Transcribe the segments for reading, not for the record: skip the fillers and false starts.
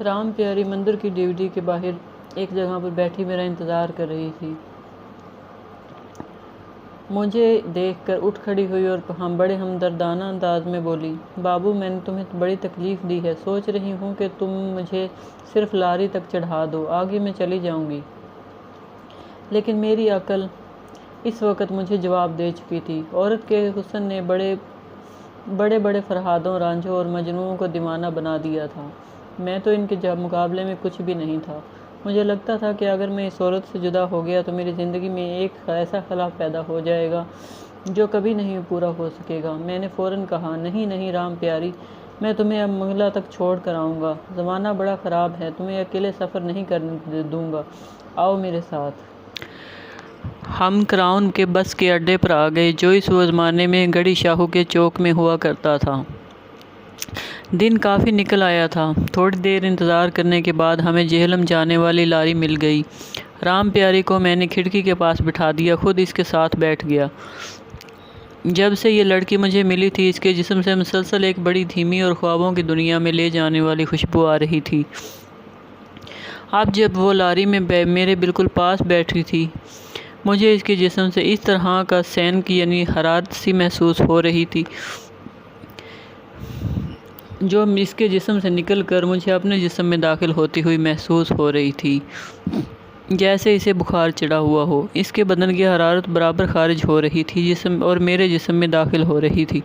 رام پیاری مندر کی ڈیوٹی کے باہر ایک جگہ پر بیٹھی میرا انتظار کر رہی تھی۔ مجھے دیکھ کر اٹھ کھڑی ہوئی اور بڑے ہمدردانہ انداز میں بولی، بابو میں نے تمہیں بڑی تکلیف دی ہے، سوچ رہی ہوں کہ تم مجھے صرف لاری تک چڑھا دو، آگے میں چلی جاؤں گی۔ لیکن میری عقل اس وقت مجھے جواب دے چکی تھی۔ عورت کے حسن نے بڑے بڑے فرہادوں، رانجھوں اور مجنوؤں کو دیوانہ بنا دیا تھا۔ میں تو ان کے مقابلے میں کچھ بھی نہیں تھا۔ مجھے لگتا تھا کہ اگر میں اس عورت سے جدا ہو گیا تو میری زندگی میں ایک ایسا خلا پیدا ہو جائے گا جو کبھی نہیں پورا ہو سکے گا۔ میں نے فوراً کہا، نہیں رام پیاری، میں تمہیں اب منگلا تک چھوڑ کر آؤں گا۔ زمانہ بڑا خراب ہے، تمہیں اکیلے سفر نہیں کرنے دوں گا، آؤ میرے ساتھ۔ ہم کراؤن کے بس کے اڈے پر آ گئے جو اس زمانے میں گڑھی شاہو کے چوک میں ہوا کرتا تھا۔ دن کافی نکل آیا تھا۔ تھوڑی دیر انتظار کرنے کے بعد ہمیں جہلم جانے والی لاری مل گئی۔ رام پیاری کو میں نے کھڑکی کے پاس بٹھا دیا، خود اس کے ساتھ بیٹھ گیا۔ جب سے یہ لڑکی مجھے ملی تھی، اس کے جسم سے مسلسل ایک بڑی دھیمی اور خوابوں کی دنیا میں لے جانے والی خوشبو آ رہی تھی۔ اب جب وہ لاری میں میرے بالکل پاس بیٹھی تھی، مجھے اس کے جسم سے اس طرح کا سینک یعنی حرارت سی محسوس ہو رہی تھی جو اس کے جسم سے نکل کر مجھے اپنے جسم میں داخل ہوتی ہوئی محسوس ہو رہی تھی، جیسے اسے بخار چڑھا ہوا ہو۔ اس کے بدن کی حرارت برابر خارج ہو رہی تھی اور میرے جسم میں داخل ہو رہی تھی۔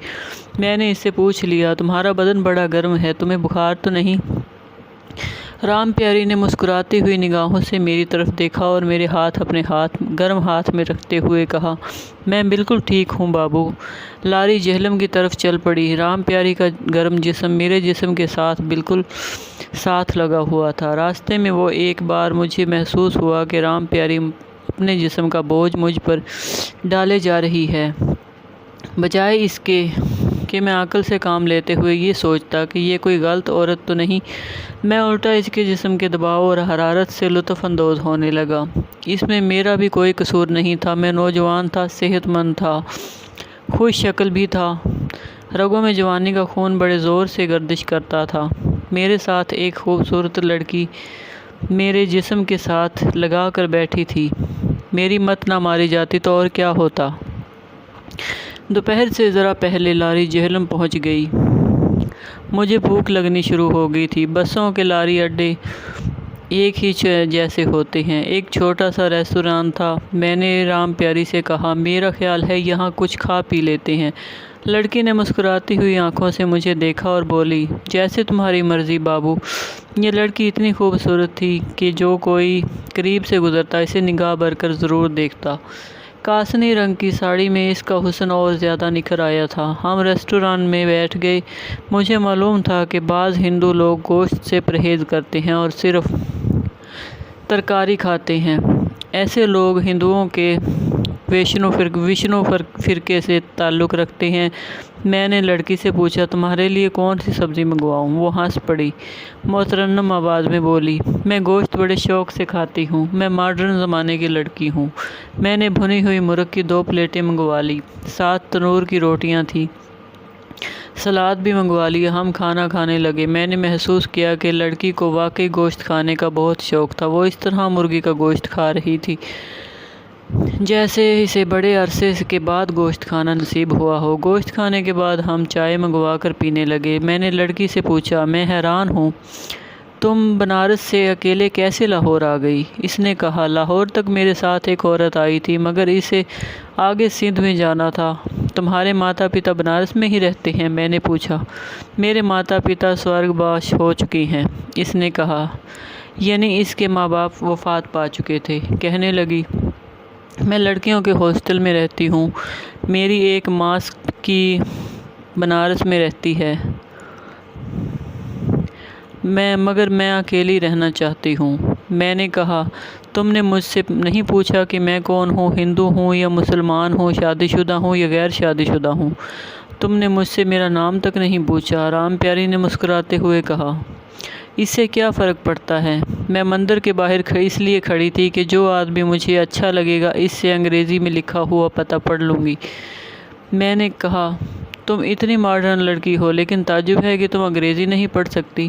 میں نے اس سے پوچھ لیا، تمہارا بدن بڑا گرم ہے، تمہیں بخار تو نہیں؟ رام پیاری نے مسکراتی ہوئی نگاہوں سے میری طرف دیکھا اور میرے اپنے گرم ہاتھ میں رکھتے ہوئے کہا، میں بالکل ٹھیک ہوں بابو۔ لاری جہلم کی طرف چل پڑی۔ رام پیاری کا گرم جسم میرے جسم کے ساتھ بالکل ساتھ لگا ہوا تھا۔ راستے میں وہ ایک بار مجھے محسوس ہوا کہ رام پیاری اپنے جسم کا بوجھ مجھ پر ڈالے جا رہی ہے، بجائے اس کے کہ میں عقل سے کام لیتے ہوئے یہ سوچتا کہ یہ کوئی غلط عورت تو نہیں۔ میں الٹا اس کے جسم کے دباؤ اور حرارت سے لطف اندوز ہونے لگا۔ اس میں میرا بھی کوئی قصور نہیں تھا۔ میں نوجوان تھا، صحت مند تھا، خوش شکل بھی تھا۔ رگوں میں جوانی کا خون بڑے زور سے گردش کرتا تھا۔ میرے ساتھ ایک خوبصورت لڑکی میرے جسم کے ساتھ لگا کر بیٹھی تھی۔ میری مت نہ ماری جاتی تو اور کیا ہوتا۔ دوپہر سے ذرا پہلے لاری جہلم پہنچ گئی۔ مجھے بھوک لگنی شروع ہو گئی تھی۔ بسوں کے لاری اڈے ایک ہی جیسے ہوتے ہیں۔ ایک چھوٹا سا ریستوران تھا۔ میں نے رام پیاری سے کہا، میرا خیال ہے یہاں کچھ کھا پی لیتے ہیں۔ لڑکی نے مسکراتی ہوئی آنکھوں سے مجھے دیکھا اور بولی، جیسے تمہاری مرضی بابو۔ یہ لڑکی اتنی خوبصورت تھی کہ جو کوئی قریب سے گزرتا اسے نگاہ بھر کر ضرور دیکھتا۔ کاسنی رنگ کی ساڑی میں اس کا حسن اور زیادہ نکھر آیا تھا۔ ہم ریستوران میں بیٹھ گئے۔ مجھے معلوم تھا کہ بعض ہندو لوگ گوشت سے پرہیز کرتے ہیں اور صرف ترکاری کھاتے ہیں۔ ایسے لوگ ہندوؤں کے ویشنو فرقے سے تعلق رکھتے ہیں۔ میں نے لڑکی سے پوچھا، تمہارے لیے کون سی سبزی منگواؤں؟ وہ ہنس پڑی، مترنم آواز میں بولی، میں گوشت بڑے شوق سے کھاتی ہوں، میں ماڈرن زمانے کی لڑکی ہوں۔ میں نے بھنی ہوئی مرغ کی 2 پلیٹیں منگوا لی، ساتھ تنور کی روٹیاں تھیں، سلاد بھی منگوا لیا۔ ہم کھانا کھانے لگے۔ میں نے محسوس کیا کہ لڑکی کو واقعی گوشت کھانے کا بہت شوق تھا۔ وہ اس طرح مرغی کا گوشت کھا رہی تھی جیسے اسے بڑے عرصے کے بعد گوشت کھانا نصیب ہوا ہو۔ گوشت کھانے کے بعد ہم چائے منگوا کر پینے لگے۔ میں نے لڑکی سے پوچھا، میں حیران ہوں، تم بنارس سے اکیلے کیسے لاہور آ گئی؟ اس نے کہا، لاہور تک میرے ساتھ ایک عورت آئی تھی، مگر اسے آگے سندھ میں جانا تھا۔ تمہارے ماتا پتا بنارس میں ہی رہتے ہیں؟ میں نے پوچھا۔ میرے ماتا پتا سورگواس ہو چکے ہیں، اس نے کہا، یعنی اس کے ماں باپ وفات پا چکے تھے۔ کہنے لگی، میں لڑکیوں کے ہاسٹل میں رہتی ہوں، میری ایک ماس کی بنارس میں رہتی ہے، مگر میں اکیلی رہنا چاہتی ہوں۔ میں نے کہا، تم نے مجھ سے نہیں پوچھا کہ میں کون ہوں، ہندو ہوں یا مسلمان ہوں، شادی شدہ ہوں یا غیر شادی شدہ ہوں؟ تم نے مجھ سے میرا نام تک نہیں پوچھا۔ رام پیاری نے مسکراتے ہوئے کہا، اس سے کیا فرق پڑتا ہے؟ میں مندر کے باہر اس لیے کھڑی تھی کہ جو آدمی مجھے اچھا لگے گا اس سے انگریزی میں لکھا ہوا پتہ پڑھ لوں گی۔ میں نے کہا، تم اتنی ماڈرن لڑکی ہو لیکن تعجب ہے کہ تم انگریزی نہیں پڑھ سکتی۔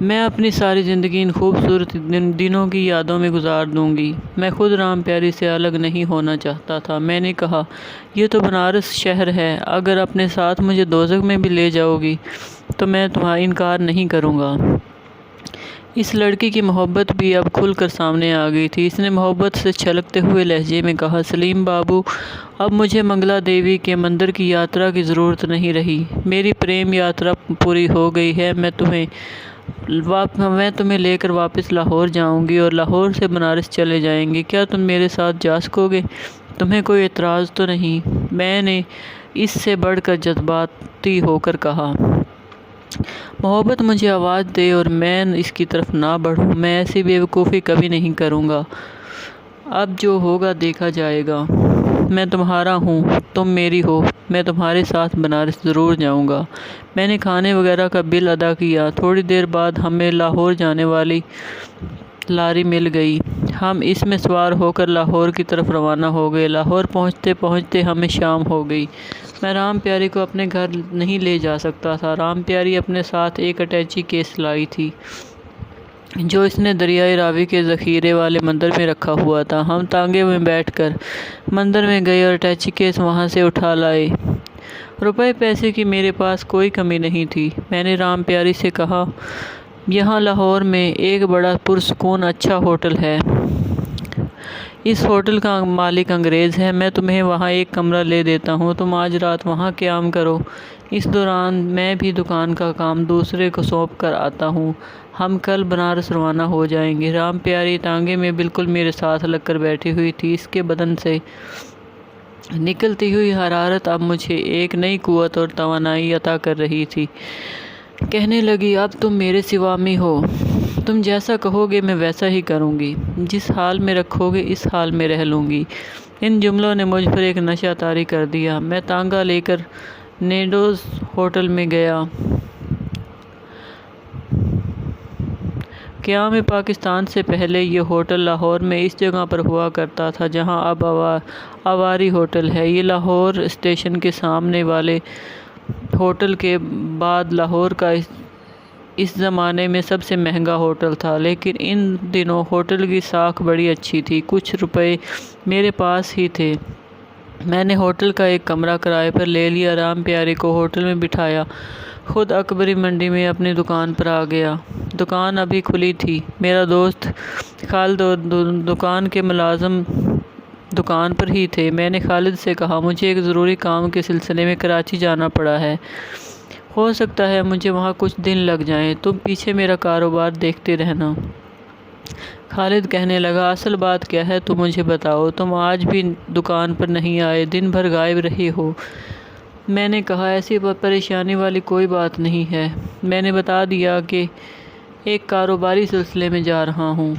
میں اپنی ساری زندگی ان خوبصورت دنوں کی یادوں میں گزار دوں گی۔ میں خود رام پیاری سے الگ نہیں ہونا چاہتا تھا۔ میں نے کہا، یہ تو بنارس شہر ہے، اگر اپنے ساتھ مجھے دوزخ میں بھی لے جاؤ گی تو میں تمہارا انکار نہیں کروں گا۔ اس لڑکی کی محبت بھی اب کھل کر سامنے آ گئی تھی۔ اس نے محبت سے چھلکتے ہوئے لہجے میں کہا، سلیم بابو، اب مجھے منگلا دیوی کے مندر کی یاترا کی ضرورت نہیں رہی۔ میری پریم یاترا پوری ہو گئی ہے۔ میں تمہیں لے کر واپس لاہور جاؤں گی اور لاہور سے بنارس چلے جائیں گے۔ کیا تم میرے ساتھ جا سکو گے؟ تمہیں کوئی اعتراض تو نہیں؟ میں نے اس سے بڑھ کر جذباتی ہو کر کہا، محبت مجھے آواز دے اور میں اس کی طرف نہ بڑھوں، میں ایسی بے وقوفی کبھی نہیں کروں گا۔ اب جو ہوگا دیکھا جائے گا۔ میں تمہارا ہوں، تم میری ہو، میں تمہارے ساتھ بنارس ضرور جاؤں گا۔ میں نے کھانے وغیرہ کا بل ادا کیا۔ تھوڑی دیر بعد ہمیں لاہور جانے والی لاری مل گئی۔ ہم اس میں سوار ہو کر لاہور کی طرف روانہ ہو گئے۔ لاہور پہنچتے پہنچتے ہمیں شام ہو گئی۔ میں رام پیاری کو اپنے گھر نہیں لے جا سکتا تھا۔ رام پیاری اپنے ساتھ ایک اٹیچی کیس لائی تھی جو اس نے دریائے راوی کے ذخیرے والے مندر میں رکھا ہوا تھا۔ ہم تانگے میں بیٹھ کر مندر میں گئے اور اٹیچی کیس وہاں سے اٹھا لائے۔ روپے پیسے کی میرے پاس کوئی کمی نہیں تھی۔ میں نے رام پیاری سے کہا، یہاں لاہور میں ایک بڑا پرسکون اچھا ہوٹل ہے۔ اس ہوٹل کا مالک انگریز ہے۔ میں تمہیں وہاں ایک کمرہ لے دیتا ہوں، تم آج رات وہاں قیام کرو۔ اس دوران میں بھی دکان کا کام دوسرے کو سونپ کر آتا ہوں۔ ہم کل بنارس روانہ ہو جائیں گے۔ رام پیاری تانگے میں بالکل میرے ساتھ لگ کر بیٹھی ہوئی تھی۔ اس کے بدن سے نکلتی ہوئی حرارت اب مجھے ایک نئی قوت اور توانائی عطا کر رہی تھی۔ کہنے لگی، اب تم میرے سوا میں ہو، تم جیسا کہو گے میں ویسا ہی کروں گی، جس حال میں رکھو گے اس حال میں رہ لوں گی۔ ان جملوں نے مجھ پر ایک نشہ طاری کر دیا۔ میں تانگا لے کر نیڈوز ہوٹل میں گیا۔ قیام پاکستان سے پہلے یہ ہوٹل لاہور میں اس جگہ پر ہوا کرتا تھا جہاں اب آواری ہوٹل ہے۔ یہ لاہور اسٹیشن کے سامنے والے ہوٹل کے بعد لاہور کا اس زمانے میں سب سے مہنگا ہوٹل تھا، لیکن ان دنوں ہوٹل کی ساکھ بڑی اچھی تھی۔ کچھ روپے میرے پاس ہی تھے۔ میں نے ہوٹل کا ایک کمرہ کرائے پر لے لیا۔ رام پیاری کو ہوٹل میں بٹھایا، خود اکبری منڈی میں اپنی دکان پر آ گیا۔ دکان ابھی کھلی تھی۔ میرا دوست خالد اور دکان کے ملازم دکان پر ہی تھے۔ میں نے خالد سے کہا، مجھے ایک ضروری کام کے سلسلے میں کراچی جانا پڑا ہے، ہو سکتا ہے مجھے وہاں کچھ دن لگ جائیں، تم پیچھے میرا کاروبار دیکھتے رہنا۔ خالد کہنے لگا، اصل بات کیا ہے تم مجھے بتاؤ، تم آج بھی دکان پر نہیں آئے، دن بھر غائب رہے ہو۔ میں نے کہا، ایسی پریشانی والی کوئی بات نہیں ہے، میں نے بتا دیا کہ ایک کاروباری سلسلے میں جا رہا ہوں۔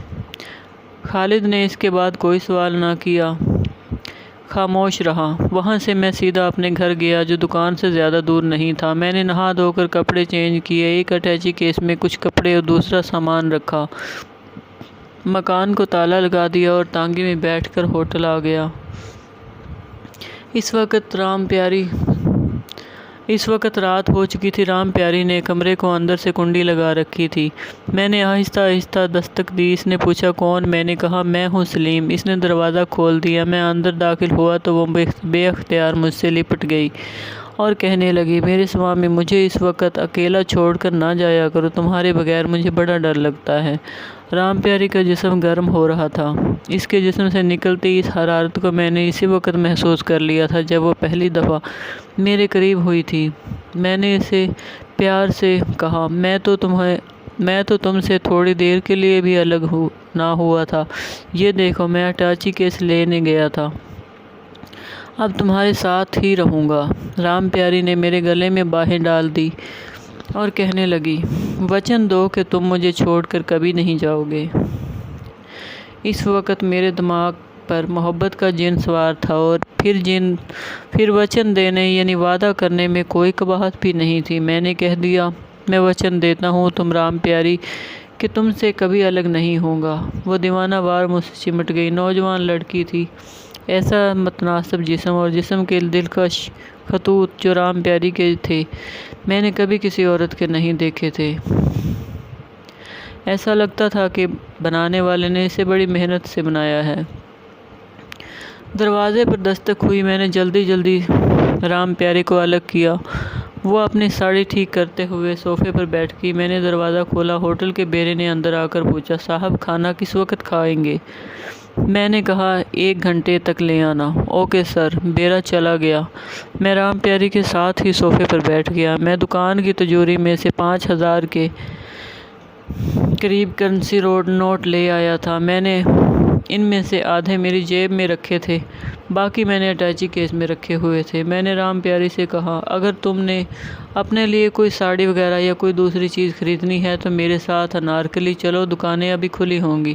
خالد نے اس کے بعد کوئی سوال نہ کیا، خاموش رہا۔ وہاں سے میں سیدھا اپنے گھر گیا جو دکان سے زیادہ دور نہیں تھا۔ میں نے نہا دھو کر کپڑے چینج کیے، ایک اٹیچی کیس میں کچھ کپڑے اور دوسرا سامان رکھا، مکان کو تالا لگا دیا اور تانگے میں بیٹھ کر ہوٹل آ گیا۔ اس وقت رات ہو چکی تھی۔ رام پیاری نے کمرے کو اندر سے کنڈی لگا رکھی تھی۔ میں نے آہستہ آہستہ دستک دی۔ اس نے پوچھا، کون؟ میں نے کہا، میں ہوں سلیم۔ اس نے دروازہ کھول دیا۔ میں اندر داخل ہوا تو وہ بے اختیار مجھ سے لپٹ گئی اور کہنے لگی، میرے سوا میں مجھے اس وقت اکیلا چھوڑ کر نہ جایا کرو، تمہارے بغیر مجھے بڑا ڈر لگتا ہے۔ رام پیاری کا جسم گرم ہو رہا تھا۔ اس کے جسم سے نکلتی اس حرارت کو میں نے اسی وقت محسوس کر لیا تھا جب وہ پہلی دفعہ میرے قریب ہوئی تھی۔ میں نے اسے پیار سے کہا، میں تو تم سے تھوڑی دیر کے لیے بھی الگ نہ ہوا تھا۔ یہ دیکھو، میں اٹیچی کیس لینے گیا تھا، اب تمہارے ساتھ ہی رہوں گا۔ رام پیاری نے میرے گلے میں باہیں ڈال دی اور کہنے لگی، وچن دو کہ تم مجھے چھوڑ کر کبھی نہیں جاؤ گے۔ اس وقت میرے دماغ پر محبت کا جن سوار تھا اور پھر وچن دینے یعنی وعدہ کرنے میں کوئی قباحت بھی نہیں تھی۔ میں نے کہہ دیا، میں وچن دیتا ہوں تم رام پیاری کہ تم سے کبھی الگ نہیں ہوں گا۔ وہ دیوانہ وار مجھ سے چمٹ گئی۔ نوجوان لڑکی تھی، ایسا متناسب جسم اور جسم کے دلکش خطوط جو رام پیاری کے تھے میں نے کبھی کسی عورت کے نہیں دیکھے تھے۔ ایسا لگتا تھا کہ بنانے والے نے اسے بڑی محنت سے بنایا ہے۔ دروازے پر دستک ہوئی۔ میں نے جلدی رام پیاری کو الگ کیا۔ وہ اپنی ساڑی ٹھیک کرتے ہوئے صوفے پر بیٹھ گئی۔ میں نے دروازہ کھولا۔ ہوٹل کے بیرے نے اندر آ کر پوچھا، صاحب کھانا کس وقت کھائیں گے؟ میں نے کہا 1 گھنٹے تک لے آنا۔ Okay sir. بیرا چلا گیا۔ میں رام پیاری کے ساتھ ہی صوفے پر بیٹھ گیا۔ میں دکان کی تجوری میں سے 5000 کے قریب کرنسی نوٹ لے آیا تھا۔ میں نے ان میں سے آدھے میری جیب میں رکھے تھے، باقی میں نے اٹیچی کیس میں رکھے ہوئے تھے۔ میں نے رام پیاری سے کہا، اگر تم نے اپنے لیے کوئی ساڑی وغیرہ یا کوئی دوسری چیز خریدنی ہے تو میرے ساتھ انارکلی چلو، دکانیں ابھی کھلی ہوں گی۔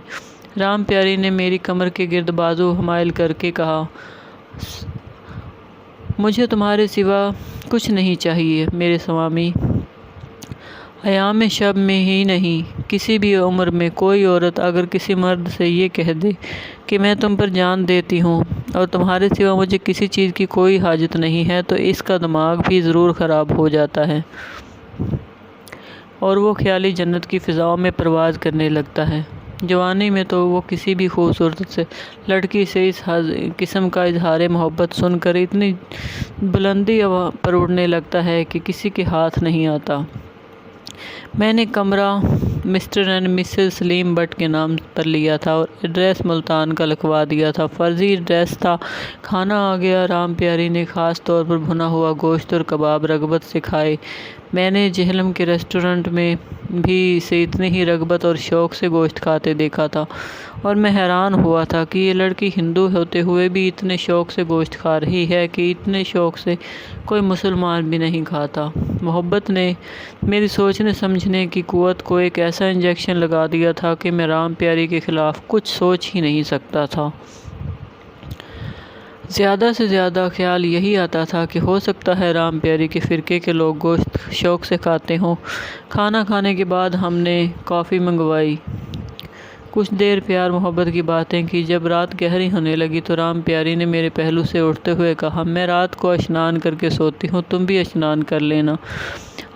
رام پیاری نے میری کمر کے گرد بازو حمائل کر کے کہا، مجھے تمہارے سوا کچھ نہیں چاہیے میرے سوامی۔ ایام شب میں ہی نہیں، کسی بھی عمر میں کوئی عورت اگر کسی مرد سے یہ کہہ دے کہ میں تم پر جان دیتی ہوں اور تمہارے سوا مجھے کسی چیز کی کوئی حاجت نہیں ہے تو اس کا دماغ بھی ضرور خراب ہو جاتا ہے اور وہ خیالی جنت کی فضاؤں میں پرواز کرنے لگتا ہے۔ جوانی میں تو وہ کسی بھی خوبصورت سے لڑکی سے اس قسم کا اظہار محبت سن کر اتنی بلندی پر اڑنے لگتا ہے کہ کسی کے ہاتھ نہیں آتا۔ میں نے کمرہ Mr and Mrs Saleem Butt کے نام پر لیا تھا اور ایڈریس ملتان کا لکھوا دیا تھا۔ فرضی ایڈریس تھا۔ کھانا آ گیا۔ رام پیاری نے خاص طور پر بھنا ہوا گوشت اور کباب رغبت سے کھائے۔ میں نے جہلم کے ریسٹورنٹ میں بھی اسے اتنی ہی رغبت اور شوق سے گوشت کھاتے دیکھا تھا اور میں حیران ہوا تھا کہ یہ لڑکی ہندو ہوتے ہوئے بھی اتنے شوق سے گوشت کھا رہی ہے کہ اتنے شوق سے کوئی مسلمان بھی نہیں کھاتا۔ محبت نے میری سوچنے سمجھنے کی قوت کو ایک ایسا انجیکشن لگا دیا تھا کہ میں رام پیاری کے خلاف کچھ سوچ ہی نہیں سکتا تھا۔ زیادہ سے زیادہ خیال یہی آتا تھا کہ ہو سکتا ہے رام پیاری کے فرقے کے لوگ گوشت شوق سے کھاتے ہوں۔ کھانا کھانے کے بعد ہم نے کافی منگوائی۔ کچھ دیر پیار محبت کی باتیں کی۔ جب رات گہری ہونے لگی تو رام پیاری نے میرے پہلو سے اٹھتے ہوئے کہا، میں رات کو اشنان کر کے سوتی ہوں، تم بھی اشنان کر لینا۔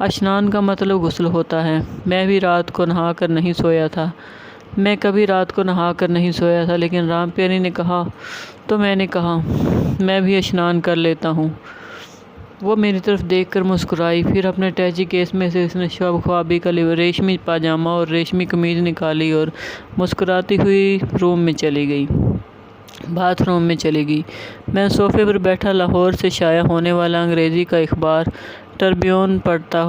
اشنان کا مطلب غسل ہوتا ہے۔ میں بھی رات کو نہا کر نہیں سویا تھا۔ میں کبھی رات کو نہا کر نہیں سویا تھا، لیکن رام پیاری نے کہا تو میں نے کہا میں بھی اشنان کر لیتا ہوں۔ وہ میری طرف دیکھ کر مسکرائی، پھر اپنے اٹیچی کیس میں سے اس نے شب خوابی کا ریشمی پاجامہ اور ریشمی قمیض نکالی اور مسکراتی ہوئی باتھ روم میں چلی گئی۔ میں صوفے پر بیٹھا لاہور سے شائع ہونے والا انگریزی کا اخبار ٹربیون پڑھتا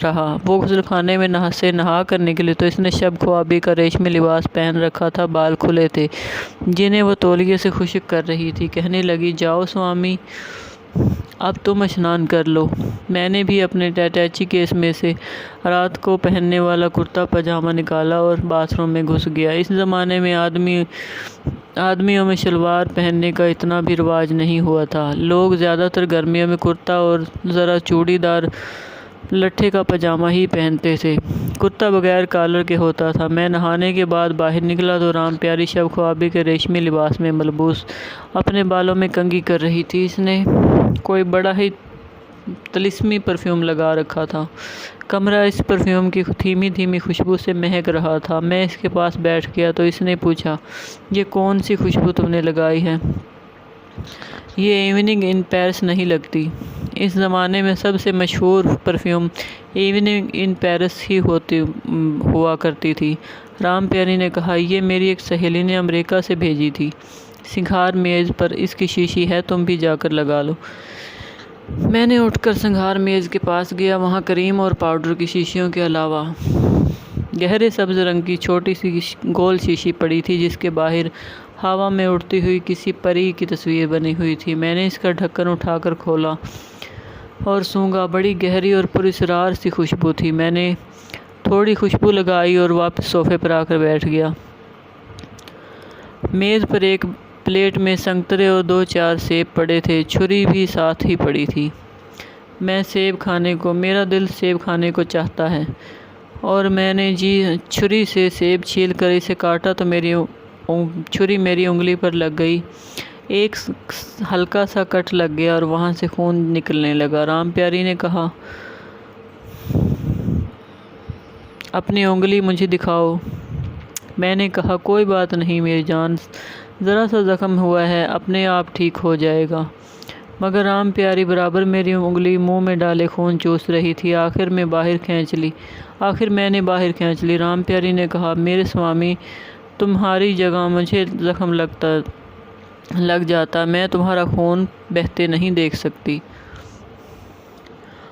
رہا۔ وہ غسل خانے میں نہا کر نکلی تو اس نے شب خوابی کا ریشمی لباس پہن رکھا تھا، بال کھلے تھے جنہیں وہ تولیے سے خشک کر رہی تھی۔ کہنے لگی، جاؤ سوامی، اب تم اشنان کر لو۔ میں نے بھی اپنے اٹیچی کیس میں سے رات کو پہننے والا کرتا پاجامہ نکالا اور باتھ روم میں گھس گیا۔ اس زمانے میں آدمیوں میں شلوار پہننے کا اتنا بھی رواج نہیں ہوا تھا۔ لوگ زیادہ تر گرمیوں میں کرتا اور ذرا چوڑی دار لٹھے کا پاجامہ ہی پہنتے تھے۔ کرتا بغیر کالر کے ہوتا تھا۔ میں نہانے کے بعد باہر نکلا تو رام پیاری شب خوابی کے ریشمی لباس میں ملبوس اپنے بالوں میں کنگھی کر رہی تھی۔ اس نے کوئی بڑا ہی طلسمی پرفیوم لگا رکھا تھا۔ کمرہ اس پرفیوم کی دھیمی دھیمی خوشبو سے مہک رہا تھا۔ میں اس کے پاس بیٹھ گیا تو اس نے پوچھا، یہ کون سی خوشبو تم نے لگائی ہے؟ یہ ایوننگ ان پیرس نہیں لگتی؟ اس زمانے میں سب سے مشہور پرفیوم ایوننگ ان پیرس ہی ہوا کرتی تھی۔ رام پیاری نے کہا، یہ میری ایک سہیلی نے امریکہ سے بھیجی تھی۔ سنگھار میز پر اس کی شیشی ہے، تم بھی جا کر لگا لو۔ میں نے اٹھ کر سنگھار میز کے پاس گیا۔ وہاں کریم اور پاؤڈر کی شیشیوں کے علاوہ گہرے سبز رنگ کی چھوٹی سی گول شیشی پڑی تھی جس کے باہر ہوا میں اڑتی ہوئی کسی پری کی تصویر بنی ہوئی تھی۔ میں نے اس کا ڈھکن اٹھا کر کھولا اور سونگھا۔ بڑی گہری اور پراسرار سی خوشبو تھی۔ میں نے تھوڑی خوشبو لگائی اور واپس صوفے پر آ کر بیٹھ گیا۔ میز پر ایک پلیٹ میں سنگترے اور 2-4 سیب پڑے تھے۔ چھری بھی ساتھ ہی پڑی تھی۔ میرا دل سیب کھانے کو چاہتا ہے اور میں نے چھری سے سیب چھیل کر اسے کاٹا تو چھری میری انگلی پر لگ گئی۔ ایک ہلکا سا کٹ لگ گیا اور وہاں سے خون نکلنے لگا۔ رام پیاری نے کہا، اپنی انگلی مجھے دکھاؤ۔ میں نے کہا کوئی بات نہیں میری جان، ذرا سا زخم ہوا ہے، اپنے آپ ٹھیک ہو جائے گا۔ مگر رام پیاری برابر میری انگلی منہ میں ڈالے خون چوس رہی تھی۔ آخر میں نے باہر کھینچ لی۔ رام پیاری نے کہا میرے سوامی، تمہاری جگہ مجھے زخم لگ جاتا، میں تمہارا خون بہتے نہیں دیکھ سکتی۔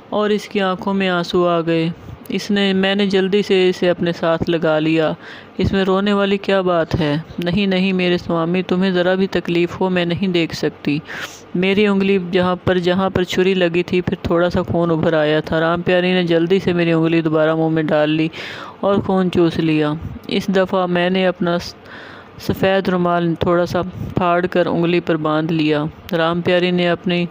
اور اس کی آنکھوں میں آنسو آ گئے۔ میں نے جلدی سے اسے اپنے ساتھ لگا لیا۔ اس میں رونے والی کیا بات ہے؟ نہیں میرے سوامی، تمہیں ذرا بھی تکلیف ہو میں نہیں دیکھ سکتی۔ میری انگلی جہاں پر چھری لگی تھی، پھر تھوڑا سا خون ابھر آیا تھا۔ رام پیاری نے جلدی سے میری انگلی دوبارہ منہ میں ڈال لی اور خون چوس لیا۔ اس دفعہ میں نے اپنا سفید رومال تھوڑا سا پھاڑ کر انگلی پر باندھ لیا۔ رام پیاری نے اپنی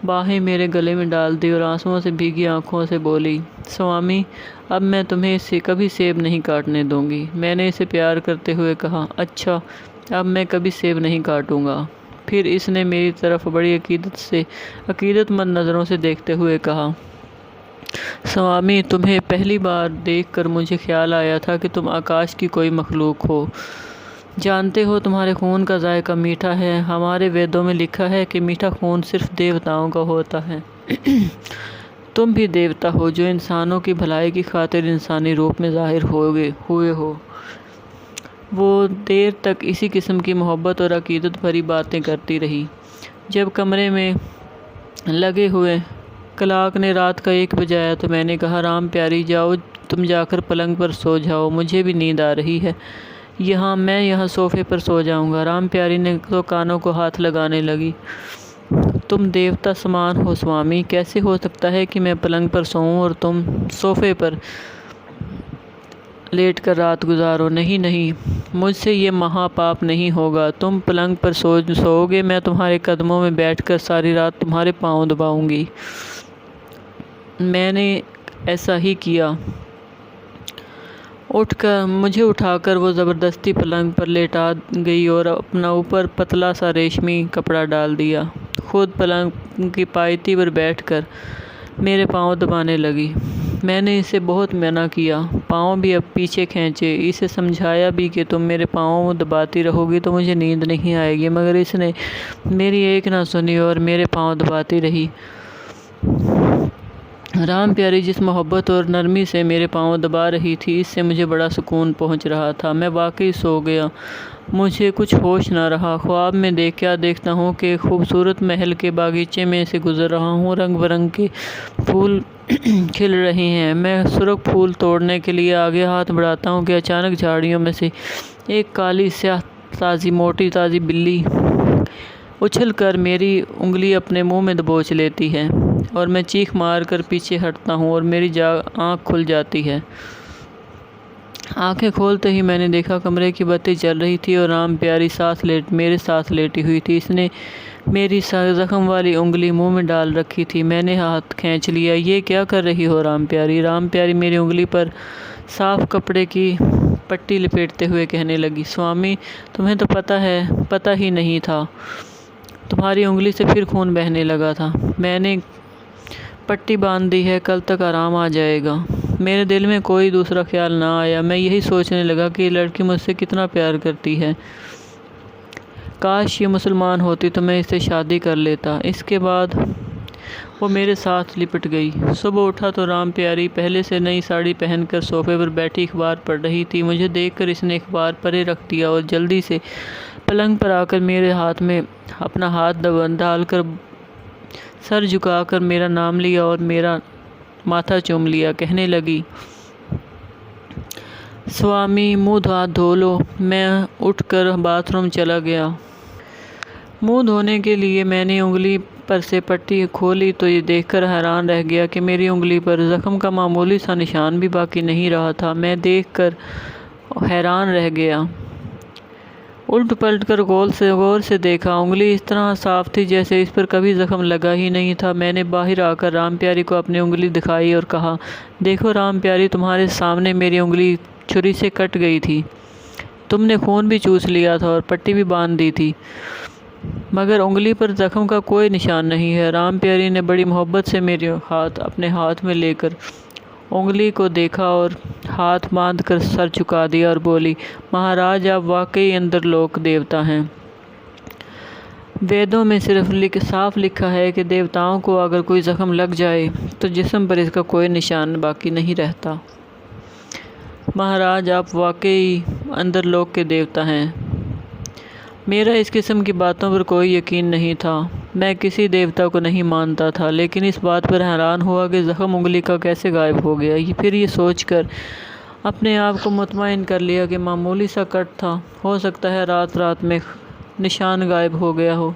باہیں میرے گلے میں ڈال دی اور آنسوؤں سے بھیگی آنکھوں سے بولی، سوامی، اب میں تمہیں کبھی سیب نہیں کاٹنے دوں گی۔ میں نے اسے پیار کرتے ہوئے کہا، اچھا، اب میں کبھی سیب نہیں کاٹوں گا۔ پھر اس نے میری طرف بڑی عقیدت مند نظروں سے دیکھتے ہوئے کہا، سوامی، تمہیں پہلی بار دیکھ کر مجھے خیال آیا تھا کہ تم آکاش کی کوئی مخلوق ہو۔ جانتے ہو تمہارے خون کا ذائقہ میٹھا ہے۔ ہمارے ویدوں میں لکھا ہے کہ میٹھا خون صرف دیوتاؤں کا ہوتا ہے۔ تم بھی دیوتا ہو جو انسانوں کی بھلائی کی خاطر انسانی روپ میں ظاہر ہوئے ہو۔ وہ دیر تک اسی قسم کی محبت اور عقیدت بھری باتیں کرتی رہی۔ جب کمرے میں لگے ہوئے کلاک نے رات کا 1 بجایا تو میں نے کہا، رام پیاری، جاؤ تم جا کر پلنگ پر سو جاؤ، مجھے بھی نیند آ رہی ہے۔ میں یہاں صوفے پر سو جاؤں گا۔ رام پیاری نے تو کانوں کو ہاتھ لگانے لگی۔ تم دیوتا سمان ہو سوامی، کیسے ہو سکتا ہے کہ میں پلنگ پر سوؤں اور تم صوفے پر لیٹ کر رات گزارو؟ نہیں، مجھ سے یہ مہا پاپ نہیں ہوگا۔ تم پلنگ پر سوؤ گے، میں تمہارے قدموں میں بیٹھ کر ساری رات تمہارے پاؤں دباؤں گی۔ میں نے ایسا ہی کیا۔ مجھے اٹھا کر وہ زبردستی پلنگ پر لیٹا گئی اور اپنا اوپر پتلا سا ریشمی کپڑا ڈال دیا۔ خود پلنگ کی پائیتی پر بیٹھ کر میرے پاؤں دبانے لگی۔ میں نے اسے بہت منع کیا، پاؤں بھی اب پیچھے کھینچے، اسے سمجھایا بھی کہ تم میرے پاؤں دباتی رہو گی تو مجھے نیند نہیں آئے گی، مگر اس نے میری ایک نہ سنی اور میرے پاؤں دباتی رہی۔ رام پیاری جس محبت اور نرمی سے میرے پاؤں دبا رہی تھی، اس سے مجھے بڑا سکون پہنچ رہا تھا۔ میں واقعی سو گیا، مجھے کچھ ہوش نہ رہا۔ خواب میں دیکھتا ہوں کہ خوبصورت محل کے باغیچے میں سے گزر رہا ہوں، رنگ برنگ کے پھول کھل رہے ہیں۔ میں سرخ پھول توڑنے کے لیے آگے ہاتھ بڑھاتا ہوں کہ اچانک جھاڑیوں میں سے ایک کالی سیاہ موٹی تازی بلی اچھل کر میری انگلی اپنے منہ میں دبوچ لیتی ہے اور میں چیخ مار کر پیچھے ہٹتا ہوں اور میری آنکھ کھل جاتی ہے۔ آنکھیں کھولتے ہی میں نے دیکھا کمرے کی بتی جل رہی تھی اور رام پیاری میرے ساتھ لیٹی ہوئی تھی۔ اس نے میری زخم والی انگلی منہ میں ڈال رکھی تھی۔ میں نے ہاتھ کھینچ لیا۔ یہ کیا کر رہی ہو رام پیاری؟ رام پیاری میری انگلی پر صاف کپڑے کی پٹی لپیٹتے ہوئے کہنے لگی، سوامی، تمہیں تو پتہ ہی نہیں تھا، تمہاری انگلی سے پھر خون بہنے لگا تھا۔ میں نے پٹی باندھ دی ہے، کل تک آرام آ جائے گا۔ میرے دل میں کوئی دوسرا خیال نہ آیا۔ میں یہی سوچنے لگا کہ یہ لڑکی مجھ سے کتنا پیار کرتی ہے۔ کاش یہ مسلمان ہوتی تو میں اس سے شادی کر لیتا۔ اس کے بعد وہ میرے ساتھ لپٹ گئی۔ صبح اٹھا تو رام پیاری پہلے سے نئی ساڑی پہن کر صوفے پر بیٹھی اخبار پڑھ رہی تھی۔ مجھے دیکھ کر اس نے اخبار پرے رکھ دیا اور جلدی سے پلنگ پر آ کر میرے ہاتھ میں اپنا ہاتھ ڈال کر سر جھکا کر میرا نام لیا اور میرا ماتھا چوم لیا۔ کہنے لگی، سوامی، منہ ہاتھ دھو لو۔ میں اٹھ کر باتھ روم چلا گیا۔ منہ دھونے کے لیے میں نے انگلی پر سے پٹی کھولی تو یہ دیکھ کر حیران رہ گیا کہ میری انگلی پر زخم کا معمولی سا نشان بھی باقی نہیں رہا تھا۔ میں دیکھ کر حیران رہ گیا۔ الٹ پلٹ کر غور سے دیکھا، انگلی اس طرح صاف تھی جیسے اس پر کبھی زخم لگا ہی نہیں تھا۔ میں نے باہر آ کر رام پیاری کو اپنی انگلی دکھائی اور کہا، دیکھو رام پیاری، تمہارے سامنے میری انگلی چھری سے کٹ گئی تھی، تم نے خون بھی چوس لیا تھا اور پٹی بھی باندھ دی تھی، مگر انگلی پر زخم کا کوئی نشان نہیں ہے۔ رام پیاری نے بڑی محبت سے میرے ہاتھ اپنے ہاتھ میں لے کر انگلی کو دیکھا اور ہاتھ باندھ کر سر جھکا دیا اور بولی، مہاراج آپ واقعی اندر لوک دیوتا ہیں۔ ویدوں میں صرف صاف لکھا ہے کہ دیوتاؤں کو اگر کوئی زخم لگ جائے تو جسم پر اس کا کوئی نشان باقی نہیں رہتا۔ مہاراج آپ واقعی اندر لوک کے دیوتا ہیں۔ میرا اس قسم کی باتوں پر کوئی یقین نہیں تھا۔ میں کسی دیوتا کو نہیں مانتا تھا، لیکن اس بات پر حیران ہوا کہ زخم انگلی کا کیسے غائب ہو گیا۔ پھر یہ سوچ کر اپنے آپ کو مطمئن کر لیا کہ معمولی سا کٹ تھا، ہو سکتا ہے رات میں نشان غائب ہو گیا ہو۔